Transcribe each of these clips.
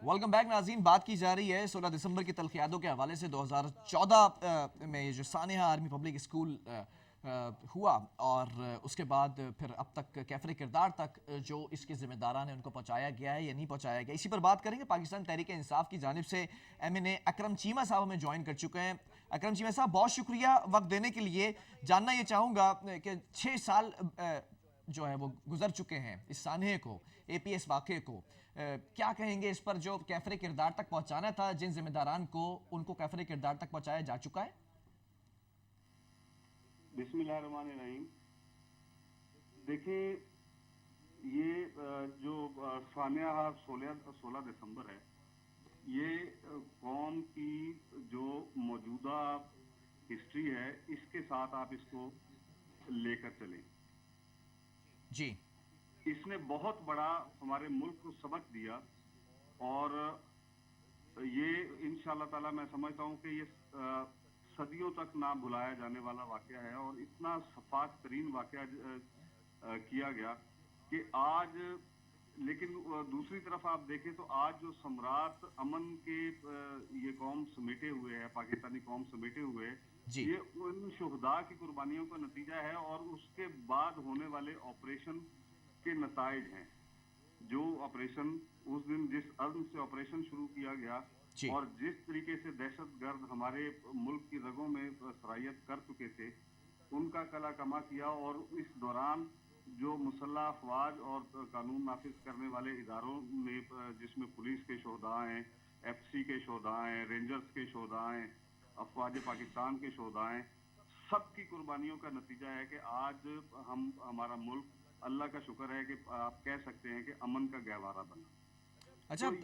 Welcome back नाज़रीन। बात की जा रही है 16 दिसंबर की तलखियादों के हवाले से। 2014 में ये जो सानिया आर्मी पब्लिक स्कूल हुआ और उसके बाद फिर अब तक कैफरे किरदार तक जो इसके ज़िम्मेदारान हैं उनको पहुंचाया गया है या नहीं पहुंचाया गया, इसी पर बात करेंगे। पाकिस्तान तहरीक इंसाफ की जानिब से MNA अकरम चीमा साहब हमें ज्वाइन कर चुके हैं। अकरम चीमा साहब, बहुत शुक्रिया वक्त देने के लिए। जानना ये चाहूँगा कि 6 साल जो है वो गुजर चुके हैं इस सानहे को, APS वाक़े को। क्या कहेंगे इस पर? जो कैफरे किरदार तक पहुंचाना था जिन जिम्मेदारान को, उनको कैफरे किरदार तक पहुंचाया जा चुका है? बिस्मिल्लाहिर्रहमानिर्रहीम। देखिए, ये जो सानिया 16 दिसंबर है, ये कौम की जो मौजूदा हिस्ट्री है इसके साथ आप इसको लेकर चलें। जी, इसने बहुत बड़ा हमारे मुल्क को सबक दिया और ये इंशाअल्लाह ताला मैं समझता हूँ कि ये सदियों तक ना भुलाया जाने वाला वाकया है और इतना सफाक तरीन वाकया किया गया कि आज, लेकिन दूसरी तरफ आप देखें तो आज जो सम्राट अमन के ये कौम समेटे हुए है, पाकिस्तानी कौम समेटे हुए है, जी, ये उन शुहदा की कुर्बानियों का नतीजा है और उसके बाद होने वाले ऑपरेशन के नताइज हैं। जो ऑपरेशन उस दिन, जिस अज़्म से ऑपरेशन शुरू किया गया जी, और जिस तरीके से दहशतगर्द हमारे मुल्क की रगों में सरायत कर चुके थे, उनका कला कमा किया और इस दौरान जो मुसल्लह अफवाज और कानून नाफिज करने वाले इदारों में, जिसमें पुलिस के शोहदा हैं, FC के शोहदा हैं, रेंजर्स के शोहदा हैं, अफवाज पाकिस्तान के शोहदा हैं, सबकी कुर्बानियों का नतीजा है कि आज हमारा मुल्क, अल्लाह का शुक्र है कि आप कह सकते हैं कि अमन का गहवारा बना। अच्छा। तो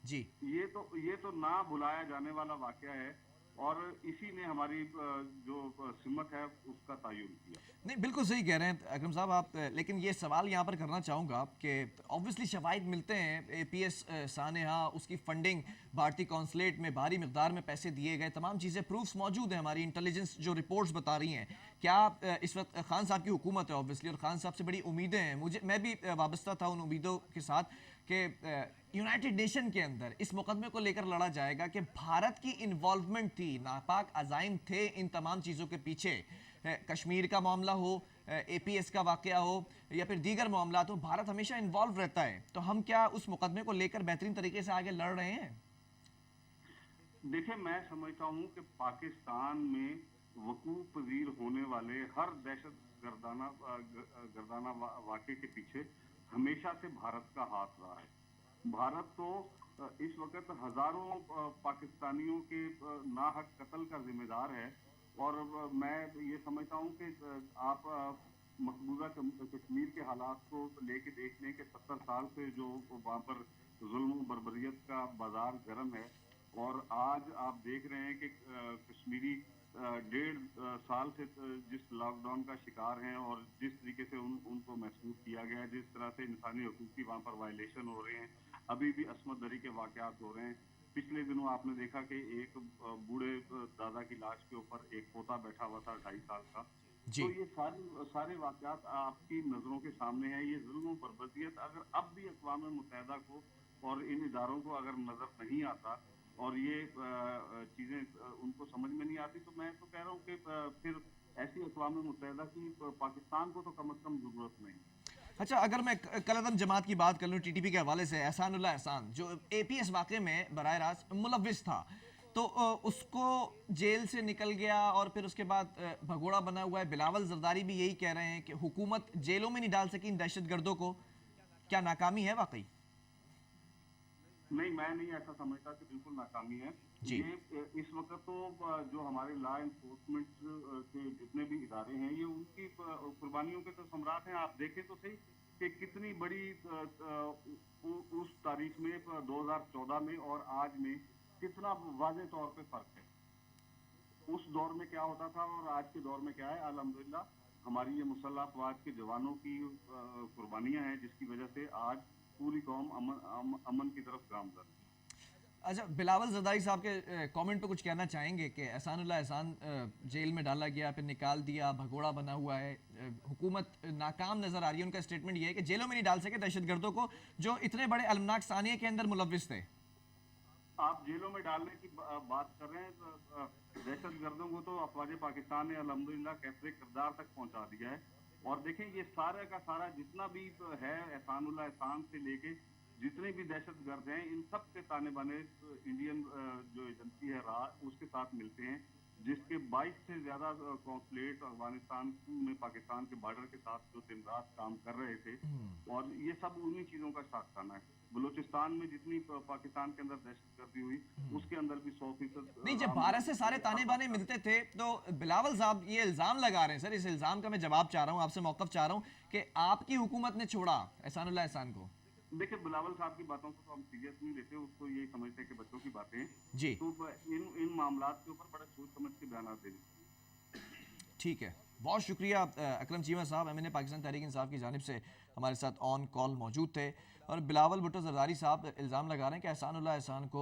जी, ये तो ना भुलाया जाने वाला वाकया है और इसी ने हमारी जो सिमत है उसका तयन किया। नहीं, बिल्कुल सही कह रहे हैं अकरम साहब आप। लेकिन ये सवाल यहाँ पर करना चाहूँगा कि ऑब्वियसली शवाहिद मिलते हैं APS सानेहा, उसकी फंडिंग भारतीय कौंसलेट में भारी मकदार में पैसे दिए गए, तमाम चीज़ें, प्रूफ्स मौजूद हैं, हमारी इंटेलिजेंस जो रिपोर्ट्स बता रही हैं। क्या इस वक्त खान साहब की हुकूमत है ऑब्वियसली, और खान साहब से बड़ी उम्मीदें हैं। मैं भी वाबस्ता था उन उम्मीदों के साथ कि यूनाइटेड नेशन के अंदर इस मुकदमे को लेकर लड़ा जाएगा कि भारत की इन्वॉल्वमेंट थी, नापाक अजाइम थे इन तमाम चीज़ों के पीछे। कश्मीर का मामला हो, APS का वाकया हो या फिर दीगर मामला हो, भारत हमेशा इन्वॉल्व रहता है। तो हम क्या उस मुकदमे को लेकर बेहतरीन तरीके से आगे लड़ रहे हैं? देखिए, मैं समझता हूँ कि पाकिस्तान में वकूफ पजीर होने वाले हर दहशत गर्दाना वाक़े के पीछे हमेशा से भारत का हाथ रहा है। भारत तो इस वक्त हजारों पाकिस्तानियों के नाहक कत्ल का जिम्मेदार है और मैं ये समझता हूँ कि आप मकबूजा कश्मीर के हालात को लेके देख लें कि 70 साल से जो वहाँ पर जुल्म बर्बरियत का बाजार गर्म है और आज आप देख रहे हैं कि कश्मीरी 1.5 साल से जिस लॉकडाउन का शिकार हैं और जिस तरीके से उनको महसूस किया गया है, जिस तरह से इंसानी हकूक की वहाँ पर वायलेशन हो रहे हैं, अभी भी असमत दरी के वाकयात हो रहे हैं। पिछले दिनों आपने देखा कि एक बूढ़े दादा की लाश के ऊपर एक पोता बैठा हुआ था 2.5 साल का। जी, तो ये सारे वाकयात आपकी नजरों के सामने हैं। ये जुल्म बर्बरियत अगर अब भी अक़वाम मुत्तहिदा को और इन इदारों को अगर नजर नहीं आता और ये चीजें उनको समझ में नहीं आती, तो मैं तो कह रहा हूँ कि फिर ऐसी अक़वाम मुत्तहिदा की पाकिस्तान को तो कम से कम जरूरत नहीं। अच्छा, अगर मैं कलअदम जमात की बात कर लूँ, TTP के हवाले से, एहसानुल्लाह एहसान जो APS वाक़े में बराह रास्त मुलव्विस था, तो उसको जेल से निकल गया और फिर उसके बाद भगोड़ा बना हुआ है। बिलावल जरदारी भी यही कह रहे हैं कि हुकूमत जेलों में नहीं डाल सकी इन दहशतगर्दों को। क्या नाकामी है वाकई? नहीं, मैं नहीं ऐसा समझता कि बिल्कुल नाकामी है। जी, ये इस वक्त तो जो हमारे लॉ एनफोर्समेंट के जितने भी इदारे हैं, ये उनकी कुर्बानियों के तो सम्राट हैं। आप देखें तो सही कि कितनी बड़ी उस तारीख में 2014 में और आज में कितना वाज़ेह तौर पे फर्क है। उस दौर में क्या होता था और आज के दौर में क्या है। अल्हम्दुलिल्लाह हमारी ये मुसल्लह अफवाज के जवानों की कुर्बानियां हैं जिसकी वजह से आज पूरी कौम अमन की तरफ गामजन है। अच्छा, बिलावल ज़रदारी साहब के कमेंट पे कुछ कहना चाहेंगे कि एहसानुल्लाह एहसान जेल में डाला गया, फिर निकाल दिया, भगोड़ा बना हुआ है, हुकूमत नाकाम नज़र आ रही है। उनका स्टेटमेंट ये है कि जेलों में नहीं डाल सके दहशतगर्दों को जो इतने बड़े अलमनाक सानिया के अंदर मुलविस थे। आप जेलों में डालने की बात कर रहे हैं, तो दहशतगर्दों को तो अफवाज पाकिस्तान ने अल्हम्दुलिल्लाह कैफरे किरदार तक पहुंचा दिया है। और देखें, ये सारा का सारा जितना भी है, एहसानुल्लाह एहसान से लेके जितने भी दहशतगर्द हैं, इन सब के ताने बाने इंडियन जो एजेंसी है उसके साथ मिलते हैं, जिसके 22 से ज्यादा कॉन्सुलेट अफगानिस्तान में पाकिस्तान के बॉर्डर के साथ जो दिन रात काम कर रहे थे, और ये सब उन्हीं चीजों का साक्षाना है। बलूचिस्तान में जितनी पाकिस्तान के अंदर दहशतगर्दी हुई, उसके अंदर भी 100%। नहीं, जब भारत से सारे ताने बाने मिलते थे तो बिलावल साहब ये इल्ज़ाम लगा रहे हैं, सर इस इल्ज़ाम का मैं जवाब चाह रहा हूँ, आपसे मौक़िफ़ चाह रहा हूँ कि आपकी हुकूमत ने छोड़ा एहसानुल्लाह एहसान को। देखिए, बिलावल साहब की बातों को तो हम सीरियस नहीं लेते, उसको ये समझते हैं कि बच्चों की बातें हैं। जी, तो इन मामलात के ऊपर बड़े सोच समझ के बयान देने। ठीक है, बहुत शुक्रिया अकरम चीमा साहब, एमएनए पाकिस्तान तहरीक इंसाफ की जानिब से हमारे साथ ऑन कॉल मौजूद थे। और बिलावल भुट्टो ज़रदारी साहब इल्ज़ाम लगा रहे हैं कि एहसानुल्लाह एहसान को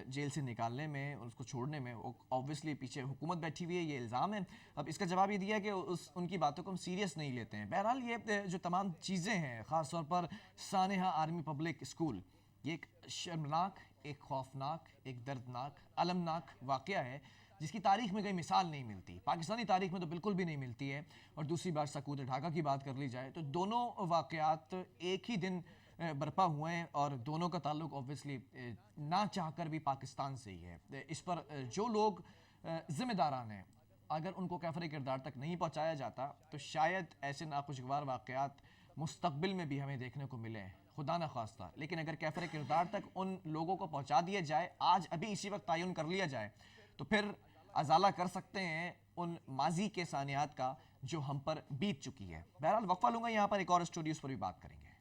जेल से निकालने में और उसको छोड़ने में ऑब्वियसली पीछे हुकूमत बैठी हुई है, ये इल्ज़ाम है। अब इसका जवाब ये दिया कि उनकी बातों को हम सीरियस नहीं लेते हैं। बहरहाल ये जो तमाम चीज़ें हैं, ख़ास तौर पर सानेहा आर्मी पब्लिक स्कूल, ये एक शर्मनाक, एक खौफनाक, एक दर्दनाक, अलमनाक वाक़या है जिसकी तारीख़ में कोई मिसाल नहीं मिलती, पाकिस्तानी तारीख़ में तो बिल्कुल भी नहीं मिलती है। और दूसरी बात सकूत ढाका की बात कर ली जाए तो दोनों वाक़यात एक ही दिन बरपा हुए हैं और दोनों का ताल्लुक ऑब्वियसली ना चाहकर भी पाकिस्तान से ही है। इस पर जो लोग ज़िम्मेदारान हैं, अगर उनको कैफरे किरदार तक नहीं पहुँचाया जाता तो शायद ऐसे नाखुशगवार वाक़यात मुस्तक़बिल में भी हमें देखने को मिले, खुदा न खास्ता। लेकिन अगर कैफरे किरदार तक उन लोगों को पहुँचा दिया जाए, आज अभी इसी वक्त तयन कर लिया जाए, तो फिर अजाला कर सकते हैं उन माजी के सानियात का जो हम पर बीत चुकी है। बहरहाल वक्फा लूँगा यहाँ पर, एक और स्टोरी उस पर भी बात करेंगे।